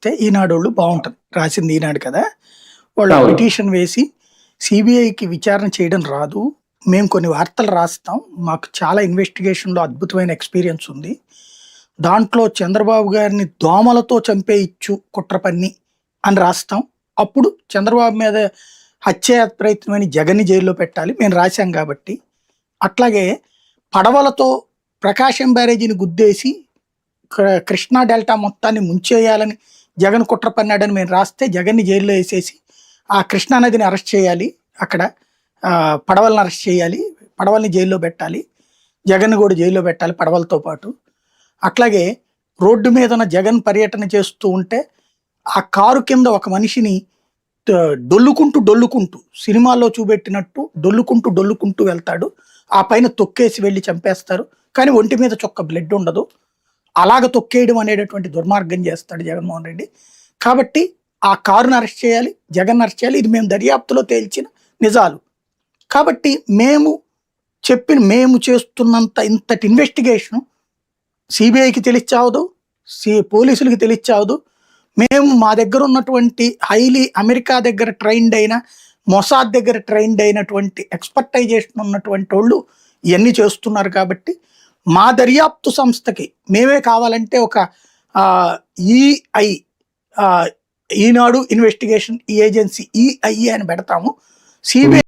రాస్తే ఈనాడోళ్ళు బాగుంటది. రాసింది ఈనాడు కదా! వాళ్ళు అవును. పిటిషన్ వేసి సీబీఐకి విచారణ చేయడం రాదు. మేము కొన్ని వార్తలు రాస్తాం. మాకు చాలా ఇన్వెస్టిగేషన్‌లో అద్భుతమైన ఎక్స్‌పీరియన్స్ ఉంది. దాంట్లో చంద్రబాబు గారిని దోమలతో చంపేయొచ్చు కుట్ర పన్ని అని రాస్తాం. అప్పుడు చంద్రబాబు మీద హత్యా ప్రయత్నమని జగన్‌ని జైల్‌లో పెట్టాలి. మేము రాసాం కాబట్టి. అట్లాగే పడవలతో ప్రకాశం బ్యారేజీని గుద్దేసి కృష్ణా డెల్టా మొత్తాన్ని ముంచేయాలని జగన్ కుట్ర పన్నాడని మేము రాస్తే జగన్‌ని జైల్‌లో ఏసేసి ఆ కృష్ణా నదిని అరెస్ట్ చేయాలి. అక్కడ పడవలను అరెస్ట్ చేయాలి. పడవల్ని జైల్‌లో పెట్టాలి. జగన్‌ని కూడా జైల్‌లో పెట్టాలి పడవలతో పాటు. అట్లాగే రోడ్డు మీదన జగన్ పర్యటన చేస్తూ ఉంటే ఆ కారు కింద ఒక మనిషిని డొల్లుకుంటూ సినిమాల్లో చూపెట్టినట్టు డొల్లుకుంటూ వెళ్తాడు. ఆ పైన తొక్కేసి వెళ్లి చంపేస్తారు. కానీ ఒంటి మీద చొక్క బ్లడ్ ఉండదు. అలాగ తొక్కేయడం అనేటటువంటి దుర్మార్గం చేస్తాడు జగన్మోహన్ రెడ్డి. కాబట్టి ఆ కారుని అరెస్ట్ చేయాలి. జగన్ అరెస్ట్ చేయాలి. ఇది మేము దర్యాప్తులో తేల్చిన నిజాలు. కాబట్టి మేము చేస్తున్నంత ఇంతటి ఇన్వెస్టిగేషన్ సిబిఐకి తెలియచావదు. పోలీసులకి తెలియచావదు. మేము మా దగ్గర ఉన్నటువంటి అమెరికా దగ్గర ట్రైన్డ్ అయిన మొసాద్ దగ్గర ట్రైన్డ్ అయినటువంటి ఎక్స్పర్టైజేషన్ ఉన్నటువంటి వాళ్ళు ఇవన్నీ చేస్తున్నారు. కాబట్టి మా దర్యాప్తు సంస్థకి మేమే కావాలంటే ఒక ఈఐ ఈనాడు ఇన్వెస్టిగేషన్ ఏజెన్సీ ఈఐ అని పెడతాము. సిబిఐ